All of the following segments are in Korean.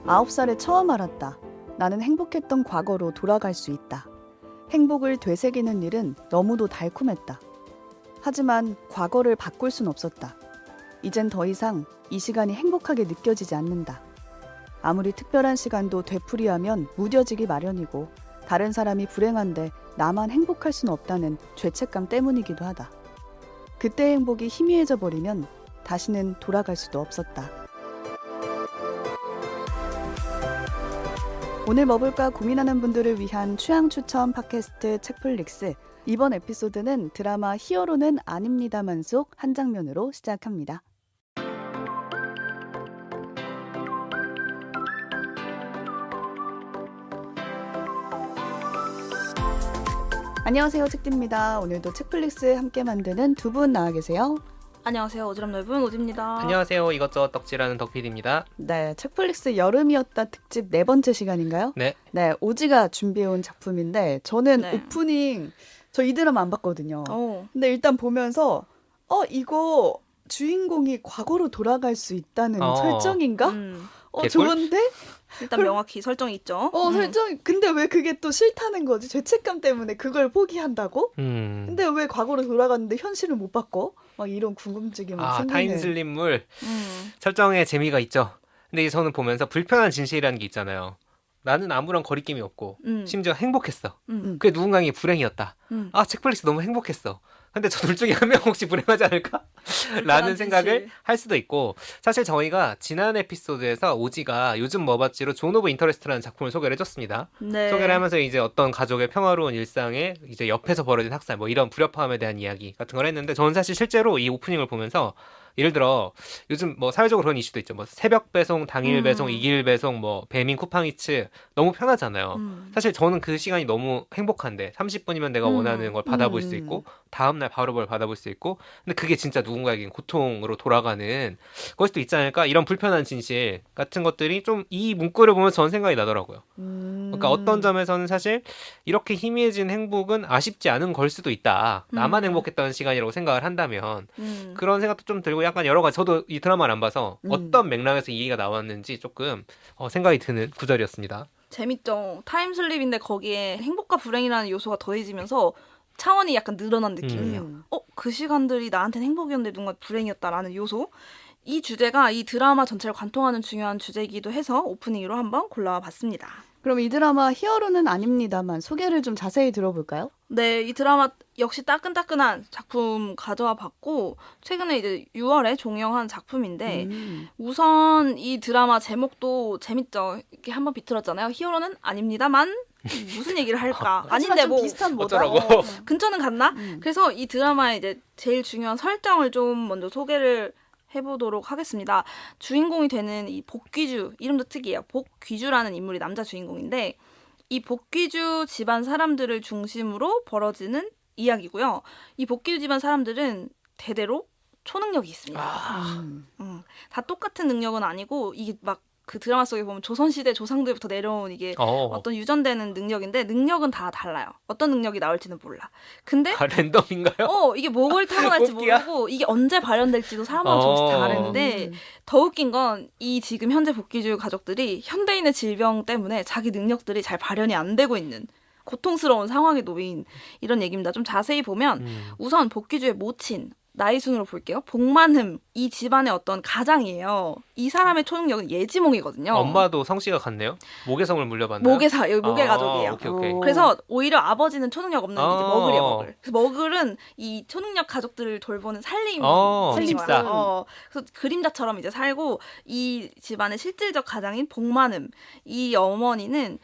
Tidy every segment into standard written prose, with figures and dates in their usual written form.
9살에 처음 알았다. 나는 행복했던 과거로 돌아갈 수 있다. 행복을 되새기는 일은 너무도 달콤했다. 하지만 과거를 바꿀 순 없었다. 이젠 더 이상 이 시간이 행복하게 느껴지지 않는다. 아무리 특별한 시간도 되풀이하면 무뎌지기 마련이고 다른 사람이 불행한데 나만 행복할 순 없다는 죄책감 때문이기도 하다. 그때의 행복이 희미해져 버리면 다시는 돌아갈 수도 없었다. 오늘 뭐 볼까 고민하는 분들을 위한 취향 추천 팟캐스트 책플릭스. 이번 에피소드는 드라마 히어로는 아닙니다만 속 한 장면으로 시작합니다. 안녕하세요, 책디입니다. 오늘도 책플릭스 함께 만드는 두 분 나와 계세요. 안녕하세요. 오지랖 넓은 오지입니다. 안녕하세요. 이것저것 덕질하는 덕PD입니다. 네, 책플릭스 여름이었다 특집 4번째 시간인가요? 네. 네, 오지가 준비해온 작품인데 저는 네. 오프닝 저 이 드라마 안 봤거든요. 오. 근데 일단 보면서 이거 주인공이 과거로 돌아갈 수 있다는 설정인가? 개꿀? 좋은데? 일단 명확히 설정이 있죠. 설정. 근데 왜 그게 또 싫다는 거지? 죄책감 때문에 그걸 포기한다고? 근데 왜 과거로 돌아갔는데 현실을 못 바꿔? 막 이런 궁금증이 막 생기네. 타임슬립물 설정에 재미가 있죠. 근데 이제 저는 보면서 불편한 진실이라는 게 있잖아요. 나는 아무런 거리낌이 없고 심지어 행복했어. 그게 누군가에게 불행이었다. 책플릭스 너무 행복했어. 근데 저 둘 중에 한 명 혹시 불행하지 않을까? 라는 생각을 할 수도 있고, 사실 저희가 지난 에피소드에서 오지가 요즘 뭐 봤지로 존 오브 인터레스트라는 작품을 소개를 해줬습니다. 네. 소개를 하면서 이제 어떤 가족의 평화로운 일상에 이제 옆에서 벌어진 학살, 뭐 이런 불협화음에 대한 이야기 같은 걸 했는데, 저는 사실 실제로 이 오프닝을 보면서 예를 들어 요즘 뭐 사회적으로 그런 이슈도 있죠. 뭐 새벽 배송, 당일 배송, 이길 배송, 뭐 배민 쿠팡이츠 너무 편하잖아요. 사실 저는 그 시간이 너무 행복한데 30분이면 내가 원하는 걸 받아볼 수 있고 다음날 바로 그걸 받아볼 수 있고, 근데 그게 진짜 누군가에겐 고통으로 돌아가는 것일 수도 있지 않을까? 이런 불편한 진실 같은 것들이 좀 이 문구를 보면서 저는 생각이 나더라고요. 그러니까 어떤 점에서는 사실 이렇게 희미해진 행복은 아쉽지 않은 걸 수도 있다. 나만 행복했던 시간이라고 생각을 한다면 그런 생각도 좀 들고, 약간 여러 가지, 저도 이 드라마를 안 봐서 어떤 맥락에서 이 얘기가 나왔는지 조금 생각이 드는 구절이었습니다. 재밌죠. 타임슬립인데 거기에 행복과 불행이라는 요소가 더해지면서 차원이 약간 늘어난 느낌이에요. 그 시간들이 나한테는 행복이었는데 누군가 불행이었다라는 요소. 이 주제가 이 드라마 전체를 관통하는 중요한 주제이기도 해서 오프닝으로 한번 골라봤습니다. 그럼 이 드라마 히어로는 아닙니다만 소개를 좀 자세히 들어볼까요? 네, 이 드라마 역시 따끈따끈한 작품 가져와 봤고, 최근에 이제 6월에 종영한 작품인데, 우선 이 드라마 제목도 재밌죠. 이렇게 한번 비틀었잖아요. 히어로는 아닙니다만 무슨 얘기를 할까? 아닌데 뭐 비슷한 뭐다. 어쩌라고? 근처는 갔나? 그래서 이 드라마의 이제 제일 중요한 설정을 좀 먼저 소개를 해보도록 하겠습니다. 주인공이 되는 이 복귀주, 이름도 특이해요. 복귀주라는 인물이 남자 주인공인데, 이 복귀주 집안 사람들을 중심으로 벌어지는 이야기고요. 이 복귀주 집안 사람들은 대대로 초능력이 있습니다. 다 똑같은 능력은 아니고, 이게 막 그 드라마 속에 보면 조선시대 조상들부터 내려온 이게 어떤 유전되는 능력인데, 능력은 다 달라요. 어떤 능력이 나올지는 몰라. 근데 랜덤인가요? 이게 뭘 타고날지 모르고 이게 언제 발현될지도 사람마다 조금씩 다른데, 더 웃긴 건 이 지금 현재 복귀주 가족들이 현대인의 질병 때문에 자기 능력들이 잘 발현이 안 되고 있는 고통스러운 상황에 놓인 이런 얘기입니다. 좀 자세히 보면 우선 복귀주의 모친, 나이 순으로 볼게요. 복만흠, 이 집안의 어떤 가장이에요. 이 사람의 초능력은 예지몽이거든요. 엄마도 성씨가 같네요. 모계성을 물려받나요? 여기 모계 가족이에요. 오케이. 그래서 오히려 아버지는 초능력 없는 이제 머글이에요, 머글. 그래서 머글은 이 초능력 가족들을 돌보는 살림사. 그래서 그림자처럼 이제 살고, 이 집안의 실질적 가장인 복만흠, 이 어머니는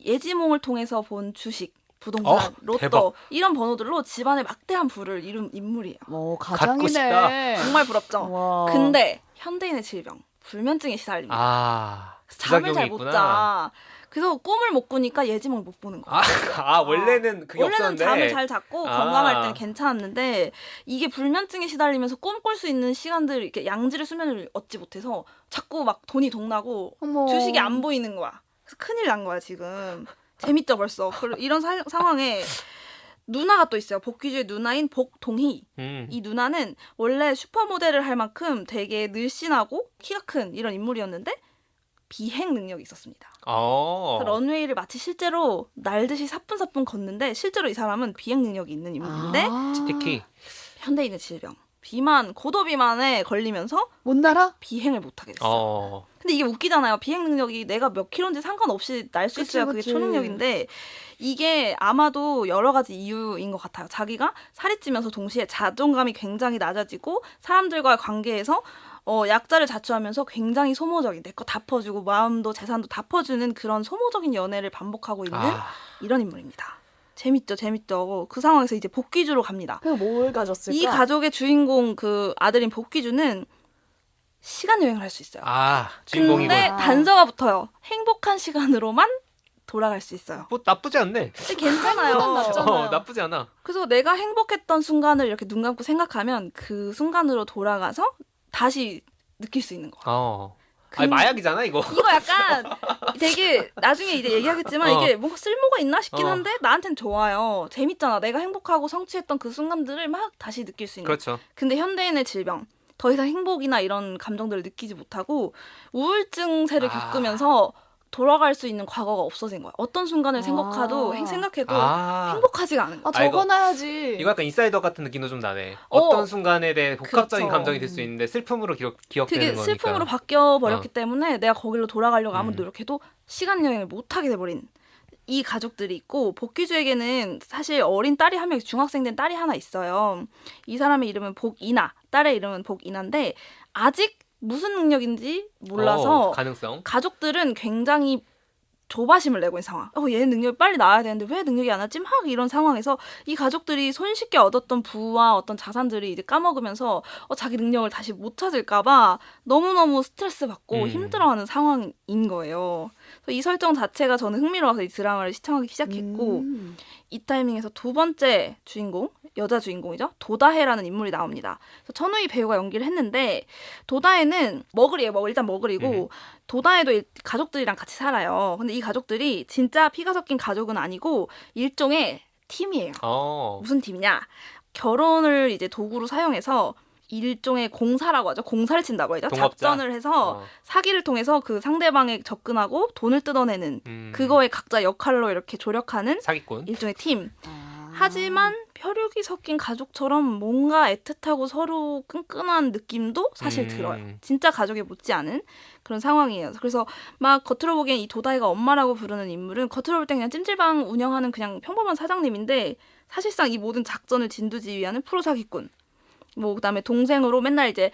예지몽을 통해서 본 주식, 부동산, 로또 대박. 이런 번호들로 집안에 막대한 부를 이룬 인물이에요. 갖고 싶다. 가장이네. 정말 부럽죠. 와. 근데 현대인의 질병, 불면증에 시달립니다. 그래서 잠을 잘 못 자. 그래서 꿈을 못 꾸니까 예지몽을 못 보는 거예요. 원래는 그게 원래는 없었는데. 잠을 잘 잤고 건강할 때는 괜찮았는데, 이게 불면증에 시달리면서 꿈 꿀 수 있는 시간들, 이렇게 양질의 수면을 얻지 못해서 자꾸 막 돈이 동나고 주식이 안 보이는 거야. 그래서 큰일 난 거야 지금. 재밌죠 벌써. 이런 상황에 누나가 또 있어요. 복귀주의 누나인 복동희. 이 누나는 원래 슈퍼모델을 할 만큼 되게 늘씬하고 키가 큰 이런 인물이었는데, 비행 능력이 있었습니다. 어. 런웨이를 마치 실제로 날듯이 사뿐사뿐 걷는데 실제로 이 사람은 비행 능력이 있는 인물인데 특히 현대인의 질병, 비만, 고도 비만에 걸리면서 못 날아? 비행을 못하게 됐어요. 어. 근데 이게 웃기잖아요. 비행 능력이 내가 몇 킬로인지 상관없이 날 수 그치, 있어야 그게 그치. 초능력인데 이게 아마도 여러 가지 이유인 것 같아요. 자기가 살이 찌면서 동시에 자존감이 굉장히 낮아지고 사람들과의 관계에서 약자를 자처하면서 굉장히 소모적인 내 거 다 퍼주고 마음도 재산도 다 퍼주는 그런 소모적인 연애를 반복하고 있는 이런 인물입니다. 재밌죠. 그 상황에서 이제 복귀주로 갑니다. 그 뭘 가졌을까? 이 가족의 주인공 그 아들인 복귀주는 시간 여행을 할 수 있어요. 주인공이군. 근데 단서가 붙어요. 행복한 시간으로만 돌아갈 수 있어요. 뭐 나쁘지 않네. 근데 괜찮아요. 낫잖아요. 나쁘지 않아. 그래서 내가 행복했던 순간을 이렇게 눈 감고 생각하면 그 순간으로 돌아가서 다시 느낄 수 있는 거예요. 아니 마약이잖아 이거. 이거 약간 되게 나중에 이제 얘기하겠지만 이게 뭔가 쓸모가 있나 싶긴 한데 나한텐 좋아요. 재밌잖아. 내가 행복하고 성취했던 그 순간들을 막 다시 느낄 수 있는. 그렇죠. 근데 현대인의 질병. 더 이상 행복이나 이런 감정들을 느끼지 못하고 우울증세를 겪으면서 돌아갈 수 있는 과거가 없어진 거야. 어떤 순간을 생각해도 행복하지가 않은 거야. 적어놔야지. 이거 약간 인사이더 같은 느낌도 좀 나네. 어떤 순간에 대해 복합적인 그렇죠. 감정이 될 수 있는데 슬픔으로 기억되는 그게 거니까. 슬픔으로 바뀌어 버렸기 때문에 내가 거기로 돌아가려고 아무리 노력해도 시간 여행을 못 하게 돼버린 이 가족들이 있고 복귀주에게는 사실 어린 딸이 한 명, 중학생 된 딸이 하나 있어요. 이 사람의 이름은 복이나, 딸의 이름은 복이나인데 아직 무슨 능력인지 몰라서 가능성. 가족들은 굉장히 조바심을 내고 있는 상황. 얘는 능력이 빨리 나와야 되는데 왜 능력이 안 왔지? 막 이런 상황에서 이 가족들이 손쉽게 얻었던 부와 어떤 자산들이 이제 까먹으면서 자기 능력을 다시 못 찾을까봐 너무너무 스트레스 받고 힘들어하는 상황인 거예요. 그래서 이 설정 자체가 저는 흥미로워서 이 드라마를 시청하기 시작했고 이 타이밍에서 두 번째 주인공, 여자 주인공이죠. 도다해라는 인물이 나옵니다. 그래서 천우희 배우가 연기를 했는데 도다해는 머글이에요. 일단 머글이고 도다해도 가족들이랑 같이 살아요. 근데 이 가족들이 진짜 피가 섞인 가족은 아니고 일종의 팀이에요. 무슨 팀이냐? 결혼을 이제 도구로 사용해서 일종의 공사라고 하죠. 공사를 친다고 하죠. 동업자. 작전을 해서 사기를 통해서 그 상대방에 접근하고 돈을 뜯어내는 그거에 각자 역할로 이렇게 조력하는 사기꾼. 일종의 팀. 하지만 혈육이 섞인 가족처럼 뭔가 애틋하고 서로 끈끈한 느낌도 사실 들어요. 진짜 가족에 못지않은 그런 상황이에요. 그래서 막 겉으로 보기엔 이 도다이가 엄마라고 부르는 인물은 겉으로 볼 땐 그냥 찜질방 운영하는 그냥 평범한 사장님인데 사실상 이 모든 작전을 진두지휘하는 프로 사기꾼. 그다음에 동생으로 맨날 이제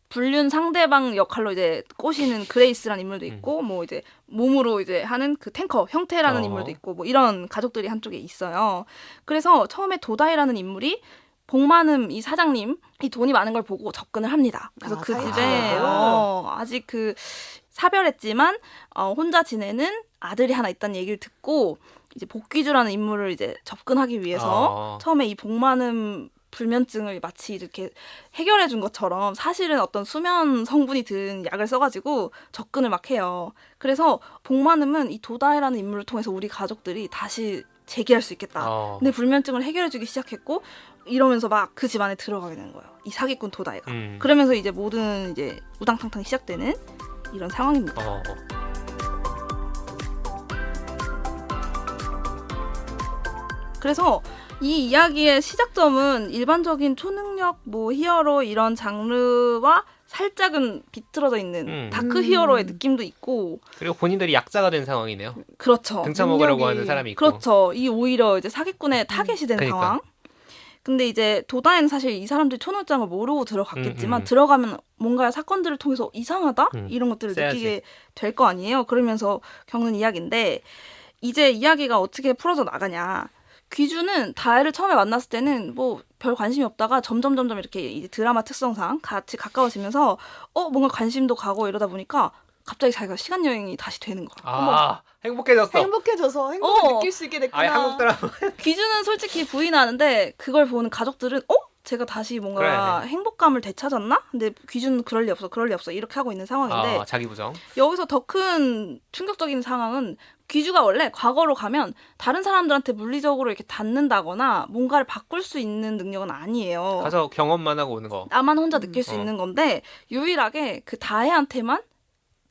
불륜 상대방 역할로 이제 꼬시는 그레이스라는 인물도 있고 이제 몸으로 이제 하는 그 탱커 형태라는 인물도 있고 이런 가족들이 한쪽에 있어요. 그래서 처음에 도다이라는 인물이 복만음 이 사장님 이 돈이 많은 걸 보고 접근을 합니다. 그래서 그 집에 아직 그 사별했지만 혼자 지내는 아들이 하나 있다는 얘기를 듣고 이제 복귀주라는 인물을 이제 접근하기 위해서 처음에 이 복만음 불면증을 마치 이렇게 해결해 준 것처럼 사실은 어떤 수면 성분이 든 약을 써가지고 접근을 막 해요. 그래서 복만음은 이 도다이라는 인물을 통해서 우리 가족들이 다시 재기할 수 있겠다. 근데 불면증을 해결해 주기 시작했고 이러면서 막 그 집안에 들어가게 되는 거예요. 이 사기꾼 도다이가. 그러면서 이제 모든 이제 우당탕탕 시작되는 이런 상황입니다. 그래서 이 이야기의 시작점은 일반적인 초능력, 히어로 이런 장르와 살짝은 비틀어져 있는 다크 히어로의 느낌도 있고 그리고 본인들이 약자가 된 상황이네요. 그렇죠. 등쳐먹으려고 하는 사람이 있고. 그렇죠. 이 오히려 이제 사기꾼의 타겟이 된 상황. 근데 이제 도다이는 사실 이 사람들이 초능력을 모르고 들어갔겠지만 들어가면 뭔가 사건들을 통해서 이상하다? 이런 것들을 써야지. 느끼게 될 거 아니에요. 그러면서 겪는 이야기인데 이제 이야기가 어떻게 풀어져 나가냐. 귀주는 다혜를 처음에 만났을 때는 별 관심이 없다가 점점 이렇게 이제 드라마 특성상 같이 가까워지면서 뭔가 관심도 가고 이러다 보니까 갑자기 자기가 시간 여행이 다시 되는 거야. 행복해졌어. 행복을 느낄 수 있게 됐구나. 한국 드라마. 귀주는 솔직히 부인하는데 그걸 보는 가족들은 제가 다시 뭔가 행복감을 되찾았나? 근데 귀주는 그럴 리 없어 이렇게 하고 있는 상황인데 자기 부정. 여기서 더 큰 충격적인 상황은 귀주가 원래 과거로 가면 다른 사람들한테 물리적으로 이렇게 닿는다거나 뭔가를 바꿀 수 있는 능력은 아니에요. 가서 경험만 하고 오는 거. 나만 혼자 느낄 수 있는 건데 유일하게 그 다혜한테만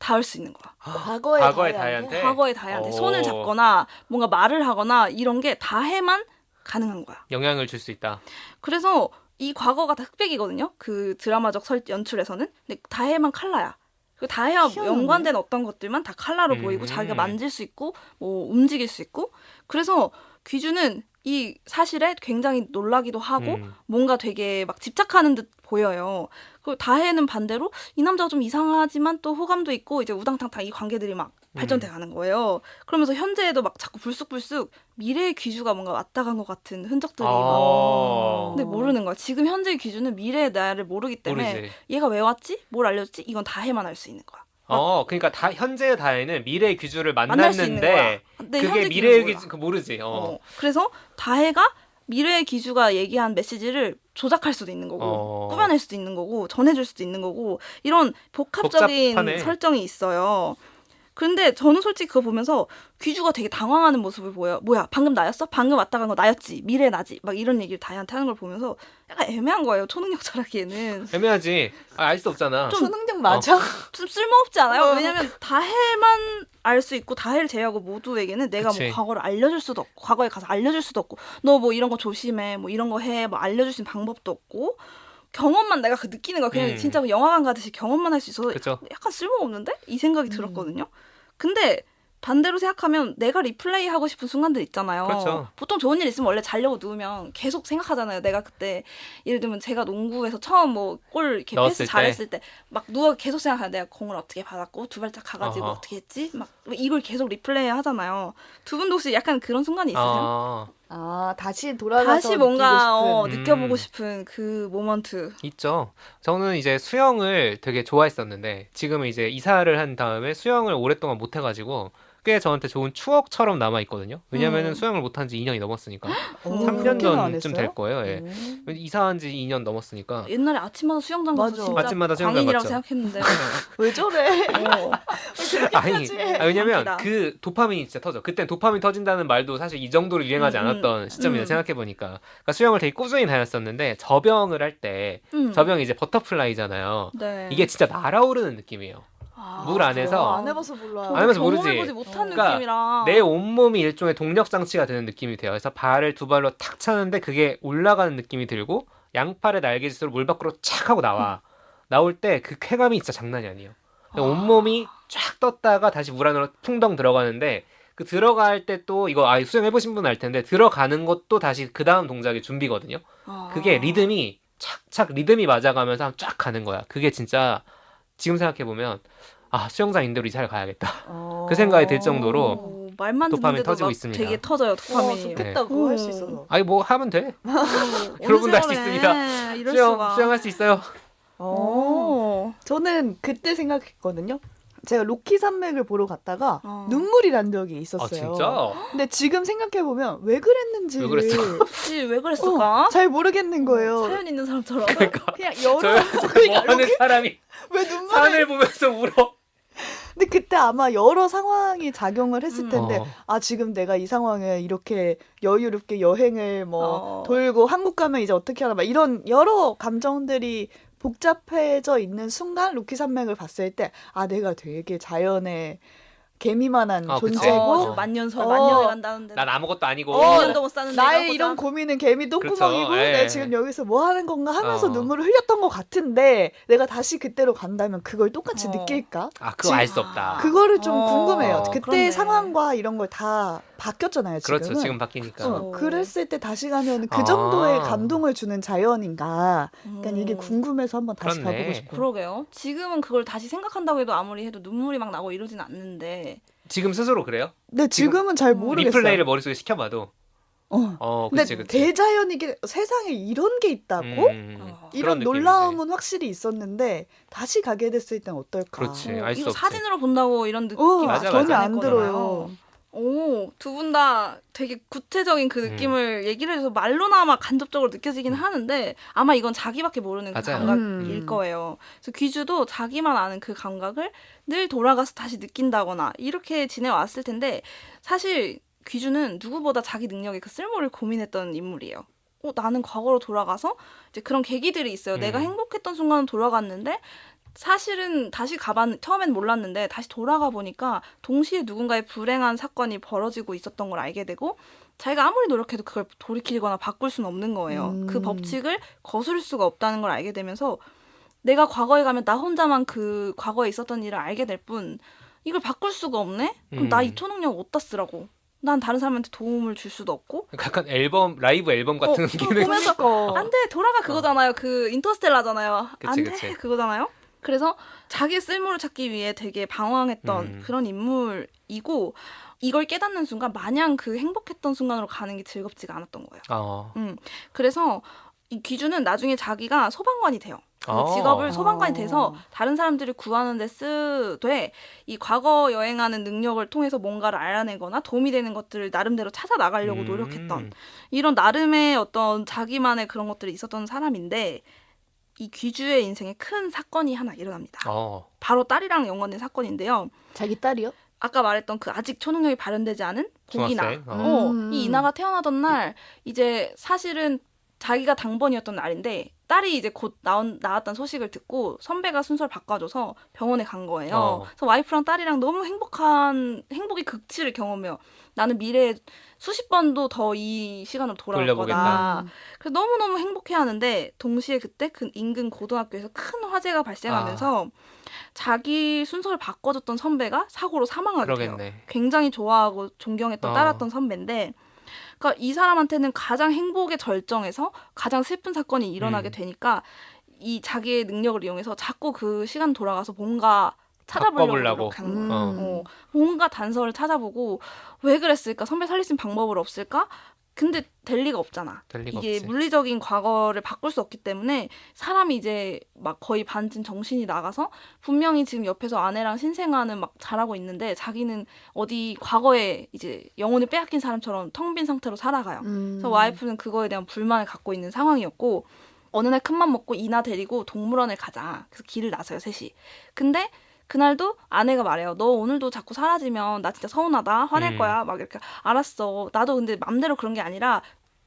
닿을 수 있는 거야. 과거의 과거의 다혜한테? 다혜한테? 과거의 다혜한테 오. 손을 잡거나 뭔가 말을 하거나 이런 게 다혜만 가능한 거야. 영향을 줄 수 있다. 그래서 이 과거가 다 흑백이거든요. 그 드라마적 연출에서는. 근데 다혜만 칼라야. 그 다혜와 희한하네. 연관된 어떤 것들만 다 칼라로 보이고 자기가 만질 수 있고 뭐 움직일 수 있고. 그래서 귀주는 이 사실에 굉장히 놀라기도 하고 뭔가 되게 막 집착하는 듯 보여요. 그 다혜는 반대로 이 남자가 좀 이상하지만 또 호감도 있고 이제 우당탕탕 이 관계들이 막 발전돼 가는 거예요. 그러면서 현재에도 막 자꾸 불쑥불쑥 미래의 귀주가 뭔가 왔다 간 것 같은 흔적들이 막 근데 모르는 거야. 지금 현재의 귀주는 미래의 나를 모르기 때문에 모르지. 얘가 왜 왔지? 뭘 알려줬지? 이건 다혜만 알 수 있는 거야. 그러니까 다 현재의 다혜는 미래의 귀주를 만날 수 있는 거야. 만났는데 근데 그게 현재 미래의 귀주는 귀주 그 모르지. 그래서 다혜가 미래의 귀주가 얘기한 메시지를 조작할 수도 있는 거고 꾸며낼 수도 있는 거고 전해줄 수도 있는 거고 이런 복합적인 복잡하네. 설정이 있어요. 근데 저는 솔직히 그거 보면서 귀주가 되게 당황하는 모습을 보여요. 뭐야 방금 나였어? 방금 왔다 간 거 나였지? 미래 나지? 막 이런 얘기를 다혜한테 하는 걸 보면서 약간 애매한 거예요. 초능력 철학에는. 애매하지. 알 수 없잖아. 초능력 맞아? 좀 쓸모없지 않아요? 왜냐면 다혜만 알 수 있고 다혜를 제외하고 모두에게는 내가 그치. 뭐 과거를 알려줄 수도 없고 과거에 가서 알려줄 수도 없고 너 뭐 이런 거 조심해 뭐 이런 거 해 뭐 알려줄 수 있는 방법도 없고 경험만 내가 그 느끼는 거야. 그냥 진짜 영화관 가듯이 경험만 할 수 있어서 그쵸. 약간 쓸모없는데? 이 생각이 들었거든요. 근데 반대로 생각하면 내가 리플레이 하고 싶은 순간들 있잖아요. 그렇죠. 보통 좋은 일 있으면 원래 자려고 누우면 계속 생각하잖아요. 내가 그때 예를 들면 제가 농구에서 처음 뭐 골 이렇게 넣었을 패스 때. 잘했을 때 막 누워 계속 생각하요. 내가 공을 어떻게 받았고 두 발짝 가가지고 어허. 어떻게 했지? 막 이걸 계속 리플레이 하잖아요. 두 분도 혹시 약간 그런 순간이 있으세요? 다시 돌아가서 다시 뭔가 느끼고 싶은. 느껴보고 싶은 그 모먼트. 있죠. 저는 이제 수영을 되게 좋아했었는데 지금은 이제 이사를 한 다음에 수영을 오랫동안 못 해가지고 꽤 저한테 좋은 추억처럼 남아 있거든요. 왜냐면은 수영을 못한 지 2년이 넘었으니까. 3년 그렇게는 안 전쯤 했어요? 될 거예요. 예. 이사한 지 2년 넘었으니까. 옛날에 아침마다 수영장 가서 맞아. 진짜 아침마다 수영장 광인이라고 갔죠. 생각했는데 왜 저래? 아니, 왜냐면 웃기다. 그 도파민이 진짜 터져. 그땐 도파민 터진다는 말도 사실 이 정도로 유행하지 않았던 시점이다 음. 생각해보니까. 그러니까 수영을 되게 꾸준히 다녔었는데 저병을 할 때 저병이 이제 버터플라이잖아요. 네. 이게 진짜 날아오르는 느낌이에요. 물 안에서 안 해봐서 몰라요. 안 해봐서 모르지. 경험해보지 못한 그러니까 느낌이라 내 온몸이 일종의 동력 장치가 되는 느낌이 돼요. 그래서 발을 두 발로 탁 차는데 그게 올라가는 느낌이 들고 양팔의 날개짓으로 물 밖으로 착 하고 나와. 나올 때 그 쾌감이 진짜 장난이 아니에요. 온몸이 쫙 떴다가 다시 물 안으로 풍덩 들어가는데 그 들어갈 때 또 이거 수영해보신 분은 알 텐데 들어가는 것도 다시 그 다음 동작의 준비거든요. 그게 리듬이 착착 리듬이 맞아가면서 쫙 가는 거야. 그게 진짜 지금 생각해보면 수영장 인대로 이사를 가야겠다. 그 생각이 들 정도로 말만 도파민 듣는데도 터지고 막 있습니다. 되게 터져요 도파민이. 좋겠다 네. 그거 할 수 있어서. 아니 뭐 하면 돼. 여러분도 할 수 있습니다. 이럴 수가. 수영할 수 있어요. 저는 그때 생각했거든요. 제가 로키 산맥을 보러 갔다가 눈물이 난 적이 있었어요. 진짜? 근데 지금 생각해보면 왜 그랬는지 왜 그랬어? 혹시 왜 그랬을까? 잘 모르겠는 거예요. 사연 있는 사람처럼. 그러니까 그냥 여러 뭐 하는 사람이 왜 눈물을 산을 보면서 울어. 근데 그때 아마 여러 상황이 작용을 했을 텐데 어. 지금 내가 이 상황에 이렇게 여유롭게 여행을 뭐 어. 돌고 한국 가면 이제 어떻게 하나 막 이런 여러 감정들이 복잡해져 있는 순간 로키 산맥을 봤을 때 내가 되게 자연의 개미만한 그치. 존재고 만년설 만년에 간다는데. 난 아무것도 아니고. 1년도 못 사는데. 나의 이런 고민은 개미 똥구멍이고 그렇죠. 예. 내가 지금 여기서 뭐 하는 건가 하면서 어. 눈물을 흘렸던 것 같은데 내가 다시 그때로 간다면 그걸 똑같이 어. 느낄까? 그거 알 수 없다. 그거를 좀 궁금해요. 그때 그렇네. 상황과 이런 걸 다 바뀌었잖아요. 지금은. 그렇죠. 지금 바뀌니까. 그랬을 때 다시 가면 그 정도의 감동을 주는 자연인가? 그러니까 이게 궁금해서 한번 다시 그렇네. 가보고 싶고. 그러게요. 지금은 그걸 다시 생각한다고 해도 아무리 해도 눈물이 막 나고 이러진 않는데. 지금 스스로 그래요? 근데 지금은 잘 모르겠어요. 리플레이를 머릿속에 시켜봐도. 근데 그치. 대자연이게 세상에 이런 게 있다고? 이런 그런 느낌이지. 놀라움은 확실히 있었는데 다시 가게 됐을 땐 어떨까? 그렇지. 알 수 이거 없지. 사진으로 본다고 이런 느낌 맞아, 전혀 맞아. 안 들어요. 두 분 다 되게 구체적인 그 느낌을 얘기를 해서 말로나마 간접적으로 느껴지긴 하는데 아마 이건 자기밖에 모르는 그 맞아요. 감각일 거예요. 그래서 귀주도 자기만 아는 그 감각을 늘 돌아가서 다시 느낀다거나 이렇게 지내왔을 텐데 사실 귀주는 누구보다 자기 능력의 그 쓸모를 고민했던 인물이에요. 나는 과거로 돌아가서 이제 그런 계기들이 있어요. 내가 행복했던 순간은 돌아갔는데 사실은 다시 처음엔 몰랐는데 다시 돌아가 보니까 동시에 누군가의 불행한 사건이 벌어지고 있었던 걸 알게 되고 자기가 아무리 노력해도 그걸 돌이키거나 바꿀 수는 없는 거예요. 그 법칙을 거스를 수가 없다는 걸 알게 되면서 내가 과거에 가면 나 혼자만 그 과거에 있었던 일을 알게 될 뿐 이걸 바꿀 수가 없네? 그럼 나 이 초능력 어디다 쓰라고? 난 다른 사람한테 도움을 줄 수도 없고. 약간 라이브 앨범 같은 기능. 보면서 안 돼, 돌아가 그거잖아요. 그 인터스텔라잖아요. 안 돼, 그치. 그거잖아요. 그래서 자기의 쓸모를 찾기 위해 되게 방황했던 그런 인물이고 이걸 깨닫는 순간 마냥 그 행복했던 순간으로 가는 게 즐겁지가 않았던 거예요. 그래서 이 귀주는 나중에 자기가 소방관이 돼요. 그 직업을 소방관이 돼서 다른 사람들을 구하는 데 쓰되 이 과거 여행하는 능력을 통해서 뭔가를 알아내거나 도움이 되는 것들을 나름대로 찾아 나가려고 노력했던 이런 나름의 어떤 자기만의 그런 것들이 있었던 사람인데 이 귀주의 인생에 큰 사건이 하나 일어납니다. 바로 딸이랑 연관된 사건인데요. 자기 딸이요? 아까 말했던 그 아직 초능력이 발현되지 않은 복이나 중학생? 이 이나가 태어나던 날 이제 사실은 자기가 당번이었던 날인데 딸이 이제 곧 나왔다는 소식을 듣고 선배가 순서를 바꿔줘서 병원에 간 거예요. 그래서 와이프랑 딸이랑 너무 행복의 극치를 경험해요. 나는 미래에 수십 번도 더 이 시간으로 돌아올 거다. 그래서 너무너무 행복해하는데 동시에 그때 그 인근 고등학교에서 큰 화재가 발생하면서 자기 순서를 바꿔줬던 선배가 사고로 사망하게 돼요. 굉장히 좋아하고 존경했던 따랐던 선배인데 그러니까 이 사람한테는 가장 행복의 절정에서 가장 슬픈 사건이 일어나게 되니까 이 자기의 능력을 이용해서 자꾸 그 시간 돌아가서 뭔가 찾아보려고 하는 거예요. 뭔가 단서를 찾아보고 왜 그랬을까? 선배 살릴 수 있는 방법은 없을까? 근데 될 리가 없잖아. 이게 없지. 물리적인 과거를 바꿀 수 없기 때문에 사람이 이제 막 거의 반쯤 정신이 나가서 분명히 지금 옆에서 아내랑 신생아는 막 잘하고 있는데 자기는 어디 과거에 이제 영혼을 빼앗긴 사람처럼 텅 빈 상태로 살아가요. 그래서 와이프는 그거에 대한 불만을 갖고 있는 상황이었고 어느 날 큰맘 먹고 이나 데리고 동물원을 가자. 그래서 길을 나서요, 셋이. 근데 그날도 아내가 말해요. 너 오늘도 자꾸 사라지면 나 진짜 서운하다. 화낼 거야. 막 이렇게. 알았어. 나도 근데 맘대로 그런 게 아니라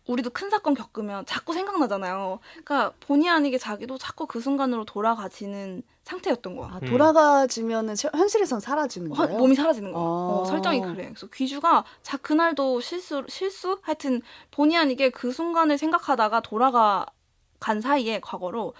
우리도 큰 사건 겪으면 자꾸 생각나잖아요. 그러니까 본의 아니게 자기도 자꾸 그 순간으로 돌아가지는 상태였던 거야. 돌아가지면은 현실에선 사라지는 거예요? 몸이 사라지는 거야. 설정이 그래. 그래서 귀주가 그날도 실수? 하여튼 본의 아니게 그 순간을 생각하다가 돌아간 사이에 과거로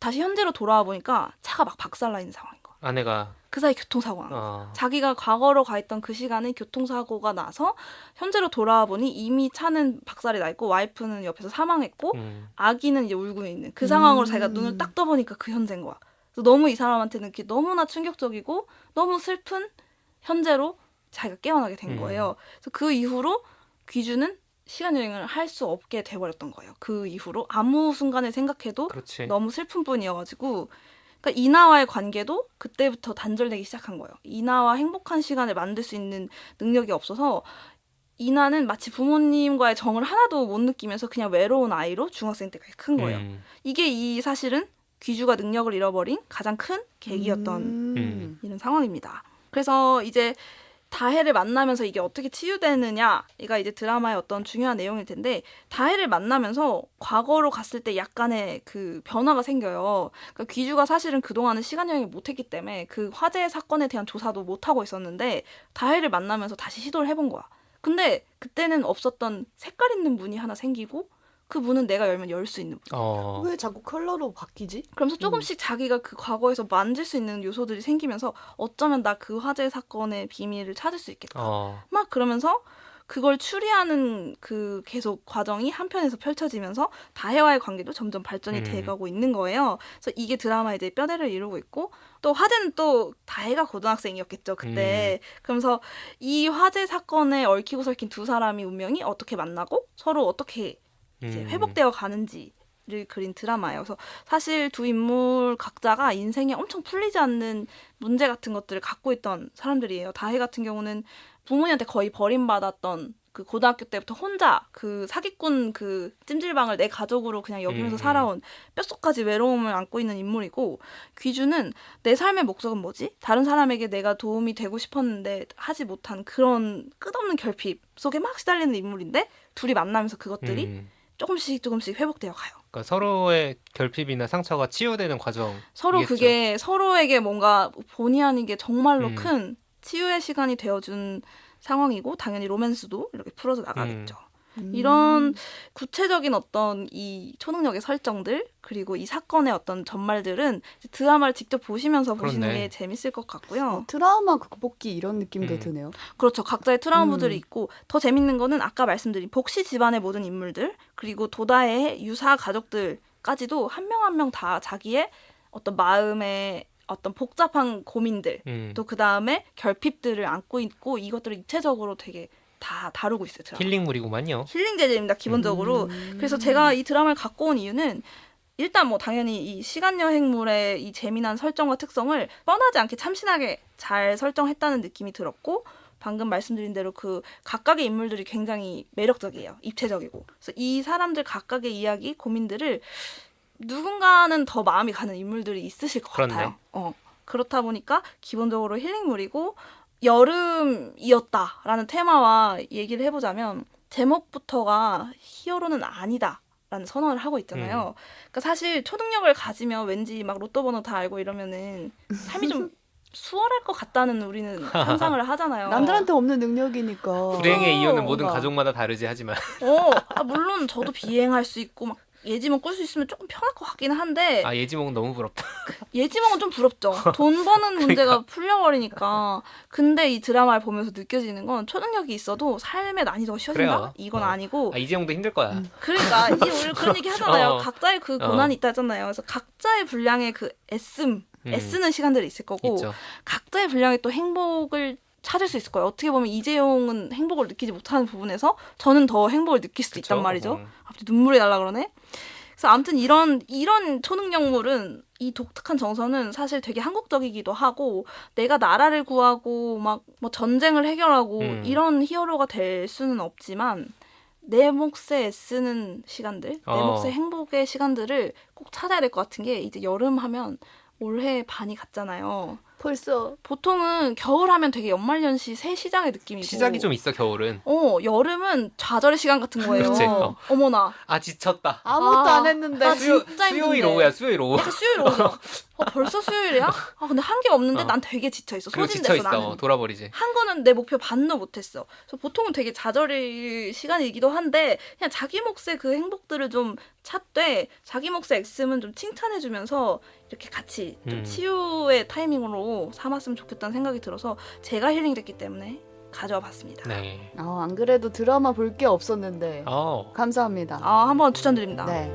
다시 현재로 돌아와 보니까 차가 막 박살나 있는 상황인 거야. 아내가 그 사이 교통사고가 난 거야. 자기가 과거로 가 있던 그 시간에 교통사고가 나서 현재로 돌아와 보니 이미 차는 박살이 나 있고 와이프는 옆에서 사망했고 아기는 이제 울고 있는 그 상황으로 자기가 눈을 딱 떠보니까 그 현재인 거야. 그래서 너무 이 사람한테는 그게 너무나 충격적이고 너무 슬픈 현재로 자기가 깨어나게 된 거예요. 그래서 그 이후로 귀주는 시간 여행을 할 수 없게 돼버렸던 거예요. 그 이후로 아무 순간을 생각해도 너무 슬픈 뿐이어가지고 그러니까 이나와의 관계도 그때부터 단절되기 시작한 거예요. 이나와 행복한 시간을 만들 수 있는 능력이 없어서 이나는 마치 부모님과의 정을 하나도 못 느끼면서 그냥 외로운 아이로 중학생 때까지 큰 거예요. 이게 이 사실은 귀주가 능력을 잃어버린 가장 큰 계기였던 이런 상황입니다. 그래서 이제 다혜를 만나면서 이게 어떻게 치유되느냐 이가 이제 드라마의 어떤 중요한 내용일 텐데 다혜를 만나면서 과거로 갔을 때 약간의 그 변화가 생겨요. 그러니까 귀주가 사실은 그동안은 시간 여행을 못했기 때문에 그 화재 사건에 대한 조사도 못하고 있었는데 다혜를 만나면서 다시 시도를 해본 거야. 근데 그때는 없었던 색깔 있는 문이 하나 생기고 그 문은 내가 열면 열 수 있는 문. 왜 자꾸 컬러로 바뀌지? 그러면서 조금씩 자기가 그 과거에서 만질 수 있는 요소들이 생기면서 어쩌면 나 그 화재 사건의 비밀을 찾을 수 있겠다. 막 그러면서 그걸 추리하는 그 계속 과정이 한편에서 펼쳐지면서 다혜와의 관계도 점점 발전이 돼가고 있는 거예요. 그래서 이게 드라마에 이제 뼈대를 이루고 있고 또 화재는 또 다혜가 고등학생이었겠죠 그때. 그러면서 이 화재 사건에 얽히고 설킨 두 사람이 운명이 어떻게 만나고 서로 어떻게 이제 회복되어 가는지를 그린 드라마예요. 그래서 사실 두 인물 각자가 인생에 엄청 풀리지 않는 문제 같은 것들을 갖고 있던 사람들이에요. 다혜 같은 경우는 부모님한테 거의 버림받았던 그 고등학교 때부터 혼자 그 사기꾼 그 찜질방을 내 가족으로 그냥 여기면서 살아온 뼛속까지 외로움을 안고 있는 인물이고 귀주는 내 삶의 목적은 뭐지? 다른 사람에게 내가 도움이 되고 싶었는데 하지 못한 그런 끝없는 결핍 속에 막 시달리는 인물인데 둘이 만나면서 그것들이 조금씩 회복되어 가요. 그러니까 서로의 결핍이나 상처가 치유되는 과정. 서로 그게 서로에게 뭔가 본의 아니게 정말로 음. 큰 치유의 시간이 되어준 상황이고 당연히 로맨스도 이렇게 풀어져 나가겠죠. 이런 구체적인 어떤 이 초능력의 설정들 그리고 이 사건의 어떤 전말들은 드라마를 직접 보시면서 보시는 그렇네. 게 재밌을 것 같고요. 트라우마 극복기 이런 느낌도 음. 드네요. 그렇죠. 각자의 트라우마들이 있고 더 재밌는 거는 아까 말씀드린 복시 집안의 모든 인물들 그리고 도다의 유사 가족들까지도 한 명 한 명 다 자기의 어떤 마음의 어떤 복잡한 고민들 또 그 다음에 결핍들을 안고 있고 이것들을 입체적으로 되게 다 다루고 있어요. 드라마. 힐링물이구만요. 힐링 재질입니다. 기본적으로. 그래서 제가 이 드라마를 갖고 온 이유는 일단 뭐 당연히 이 시간 여행물의 이 재미난 설정과 특성을 뻔하지 않게 참신하게 잘 설정했다는 느낌이 들었고 방금 말씀드린 대로 그 각각의 인물들이 굉장히 매력적이에요. 입체적이고. 그래서 이 사람들 각각의 이야기, 고민들을 누군가는 더 마음이 가는 인물들이 있으실 것 그렇네. 같아요. 그렇다 보니까 기본적으로 힐링물이고 여름이었다라는 테마와 얘기를 해보자면 제목부터가 히어로는 아니다라는 선언을 하고 있잖아요. 그러니까 사실 초능력을 가지면 왠지 막 로또 번호 다 알고 이러면은 삶이 좀 수월할 것 같다는 우리는 상상을 하잖아요. 남들한테 없는 능력이니까. 불행의 이유는 모든 뭔가. 가족마다 다르지 하지만 물론 저도 비행할 수 있고 막 예지몽 꿀 수 있으면 조금 편할 것 같기는 한데 아 예지몽은 너무 부럽다. 예지몽은 좀 부럽죠. 돈 버는 문제가 풀려버리니까. 근데 이 드라마를 보면서 느껴지는 건 초능력이 있어도 삶의 난이도가 쉬워진다? 그래요. 이건 아니고 아 이재용도 힘들 거야. 그러니까 우리 그런 얘기 하잖아요. 어. 각자의 그 고난이 있다잖아요. 그래서 각자의 분량의 그 애쓰는 시간들이 있을 거고 있죠. 각자의 분량의 또 행복을 찾을 수 있을 거예요. 어떻게 보면 이재용은 행복을 느끼지 못하는 부분에서 저는 더 행복을 느낄 수도 있단 그쵸? 말이죠. 갑자기 눈물이 날라 그러네. 그래서 아무튼 이런 초능력물은 이 독특한 정서는 사실 되게 한국적이기도 하고 내가 나라를 구하고 막 뭐 전쟁을 해결하고 이런 히어로가 될 수는 없지만 내 몫에 애쓰는 시간들, 내 몫의 행복의 시간들을 꼭 찾아야 될 것 같은 게 이제 여름 하면 올해 반이 갔잖아요. 벌써 보통은 겨울 하면 되게 연말연시 새 시작의 느낌이고 시작이 좀 있어 겨울은. 여름은 좌절의 시간 같은 거예요. 그렇지. 어머나. 아 지쳤다. 아무것도 안 했는데. 나 진짜 수요일 힘든데. 오후야 수요일 오후. 약간 수요일 오죠. 벌써 수요일이야? 근데 한 게 없는데 난 되게 지쳐있어. 그리고 지쳐 소진됐어 있어. 나는. 돌아버리지. 한 거는 내 목표 반도 못했어. 그래서 보통은 되게 좌절의 시간이기도 한데 그냥 자기 몫의 그 행복들을 좀 찾되 자기 몫의 액음은 좀 칭찬해주면서 이렇게 같이 좀 치유의 타이밍으로 삼았으면 좋겠다는 생각이 들어서 제가 힐링됐기 때문에 가져와 봤습니다. 네. 안 그래도 드라마 볼 게 없었는데. 어. 감사합니다. 한번 추천드립니다. 네.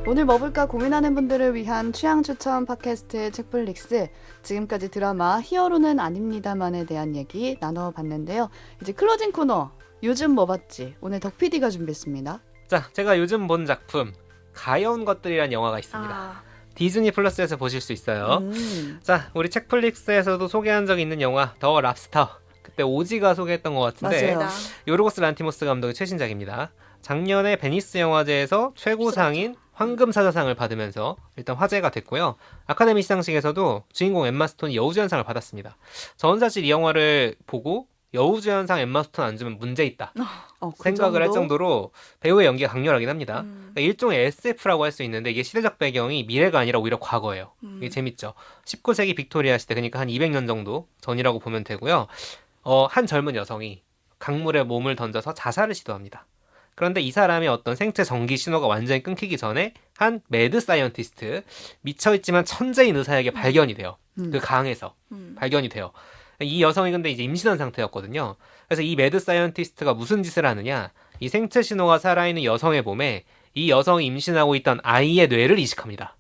오늘 뭐 볼까 고민하는 분들을 위한 취향 추천 팟캐스트 책플릭스. 지금까지 드라마 히어로는 아닙니다만에 대한 얘기 나눠봤는데요. 이제 클로징 코너. 요즘 뭐 봤지? 오늘 덕 PD가 준비했습니다. 자, 제가 요즘 본 작품 가여운 것들이란 영화가 있습니다. 디즈니 플러스에서 보실 수 있어요. 자, 우리 책플릭스에서도 소개한 적이 있는 영화 더 랍스터. 그때 오지가 소개했던 것 같은데 맞아요. 요르고스 란티모스 감독의 최신작입니다. 작년에 베니스 영화제에서 최고상인 황금사자상을 받으면서 일단 화제가 됐고요. 아카데미 시상식에서도 주인공 엠마 스톤이 여우주연상을 받았습니다. 저는 사실 이 영화를 보고 여우주연상 엠마 스톤 안 주면 문제 있다 그 생각을 할 정도? 정도로 배우의 연기가 강렬하긴 합니다. 그러니까 일종의 SF라고 할 수 있는데 이게 시대적 배경이 미래가 아니라 오히려 과거예요. 이게 재밌죠. 19세기 빅토리아 시대, 그러니까 한 200년 정도 전이라고 보면 되고요. 한 젊은 여성이 강물에 몸을 던져서 자살을 시도합니다. 그런데 이 사람의 어떤 생체 전기 신호가 완전히 끊기기 전에 한 매드 사이언티스트, 미쳐있지만 천재인 의사에게 발견이 돼요. 그 강에서 발견이 돼요. 이 여성이 근데 이제 임신한 상태였거든요. 그래서 이 매드 사이언티스트가 무슨 짓을 하느냐, 이 생체 신호가 살아있는 여성의 몸에 이 여성이 임신하고 있던 아이의 뇌를 이식합니다.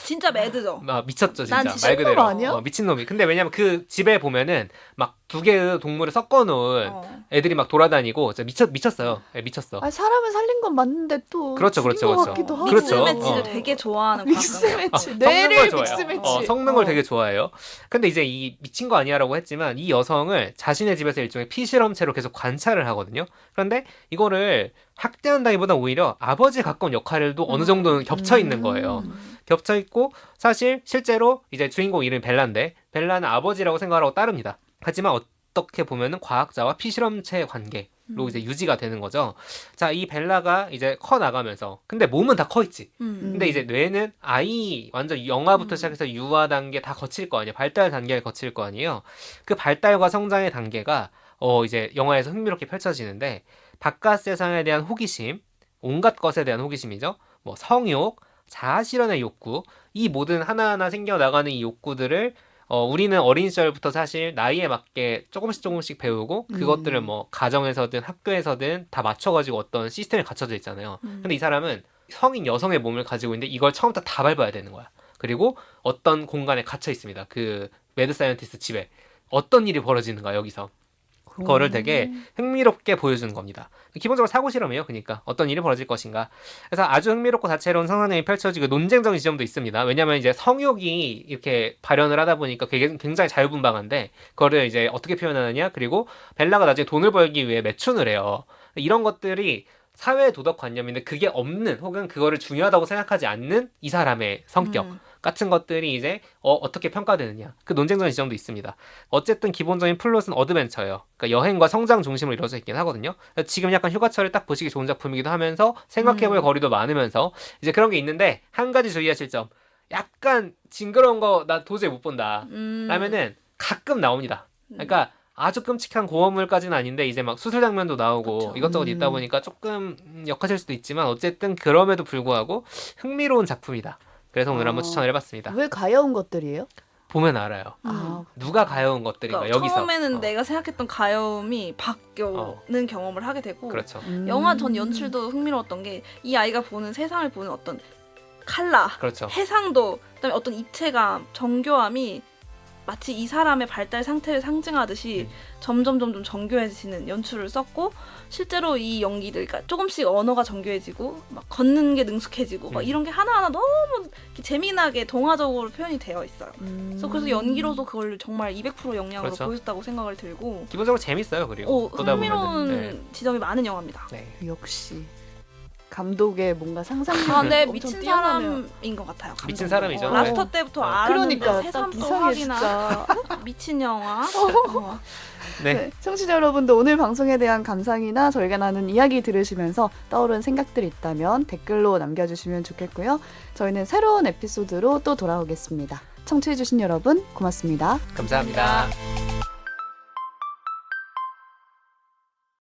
진짜 매드죠. 미쳤죠, 진짜. 난 말 그대로. 아니야? 미친놈이. 근데 왜냐면 그 집에 보면은 막 두 개의 동물을 섞어놓은 애들이 막 돌아다니고 진짜 미쳤어요. 네, 미쳤어. 사람을 살린 건 맞는데 또 그렇죠, 죽인 그렇죠, 것 그렇죠. 같기도 하고. 믹스 그렇죠. 매치를 되게 좋아하는 믹스 과학자인 것 매치. 섞는 걸 뇌를 좋아해요. 믹스 매치. 섞는 걸 되게 좋아해요. 근데 이제 이 미친 거 아니야라고 했지만 이 여성을 자신의 집에서 일종의 피실험체로 계속 관찰을 하거든요. 그런데 이거를 학대한다기보다 오히려 아버지에 가까운 역할도 어느 정도는 겹쳐 있는 거예요. 겹쳐 있고 사실 실제로 이제 주인공 이름이 벨라인데 벨라는 아버지라고 생각하고 따릅니다. 하지만 어떻게 보면은 과학자와 피실험체 관계로 이제 유지가 되는 거죠. 자, 이 벨라가 이제 커 나가면서 근데 몸은 다 커 있지. 근데 이제 뇌는 아이 완전 영아부터 시작해서 유아 단계 다 거칠 거 아니에요. 발달 단계를 거칠 거 아니에요. 그 발달과 성장의 단계가 이제 영화에서 흥미롭게 펼쳐지는데 바깥 세상에 대한 호기심, 온갖 것에 대한 호기심이죠. 뭐 성욕, 자아 실현의 욕구, 이 모든 하나하나 생겨나가는 이 욕구들을 우리는 어린 시절부터 사실 나이에 맞게 조금씩 배우고 그것들을 뭐 가정에서든 학교에서든 다 맞춰가지고 어떤 시스템이 갖춰져 있잖아요. 근데 이 사람은 성인 여성의 몸을 가지고 있는데 이걸 처음부터 다 밟아야 되는 거야. 그리고 어떤 공간에 갇혀 있습니다. 그 매드 사이언티스트 집에 어떤 일이 벌어지는가 여기서. 그거를 되게 흥미롭게 보여주는 겁니다. 기본적으로 사고 실험이에요. 그러니까 어떤 일이 벌어질 것인가. 그래서 아주 흥미롭고 다채로운 상상력이 펼쳐지고 논쟁적인 지점도 있습니다. 왜냐하면 이제 성욕이 이렇게 발현을 하다 보니까 굉장히 자유분방한데 그거를 이제 어떻게 표현하느냐. 그리고 벨라가 나중에 돈을 벌기 위해 매춘을 해요. 이런 것들이 사회 도덕 관념인데 그게 없는 혹은 그거를 중요하다고 생각하지 않는 이 사람의 성격 같은 것들이 이제 어떻게 평가되느냐. 그 논쟁적인 지점도 있습니다. 어쨌든 기본적인 플롯은 어드벤처예요. 그러니까 여행과 성장 중심으로 이루어져 있긴 하거든요. 지금 약간 휴가철에 딱 보시기 좋은 작품이기도 하면서 생각해볼 거리도 많으면서 이제 그런 게 있는데 한 가지 주의하실 점. 약간 징그러운 거 나 도저히 못 본다. 라면은 가끔 나옵니다. 그러니까 아주 끔찍한 고어물까지는 아닌데 이제 막 수술 장면도 나오고 그쵸. 이것저것 있다 보니까 조금 역하실 수도 있지만 어쨌든 그럼에도 불구하고 흥미로운 작품이다. 그래서 오늘 한번 추천을 해봤습니다. 왜 가여운 것들이에요? 보면 알아요. 누가 가여운 것들인가 그러니까 여기서. 처음에는 내가 생각했던 가여움이 바뀌는 경험을 하게 되고 그렇죠. 영화 전 연출도 흥미로웠던 게 이 아이가 보는 세상을 보는 어떤 칼라, 그렇죠. 해상도, 그다음에 어떤 입체감, 정교함이 마치 이 사람의 발달 상태를 상징하듯이 점점 정교해지는 연출을 썼고 실제로 이 연기들 그러니까 조금씩 언어가 정교해지고 막 걷는 게 능숙해지고 막 이런 게 하나하나 너무 재미나게 동화적으로 표현이 되어 있어요. 그래서 연기로도 그걸 정말 200% 영향으로 그렇죠. 보였다고 생각을 들고 기본적으로 재밌어요. 그리고 보다 흥미로운 보면은. 지점이 많은 영화입니다. 네. 역시 감독의 뭔가 상상력이 근데 엄청 미친 뛰어나네요. 사람인 것 같아요. 감독은. 미친 사람이죠. 라스터 네. 때부터 어. 알았는데 그러니까 딱 새삼 또 이상해 확인한 진짜. 미친 영화. 네. 네, 청취자 여러분도 오늘 방송에 대한 감상이나 저희가 나눈 이야기 들으시면서 떠오른 생각들이 있다면 댓글로 남겨주시면 좋겠고요. 저희는 새로운 에피소드로 또 돌아오겠습니다. 청취해주신 여러분 고맙습니다. 감사합니다.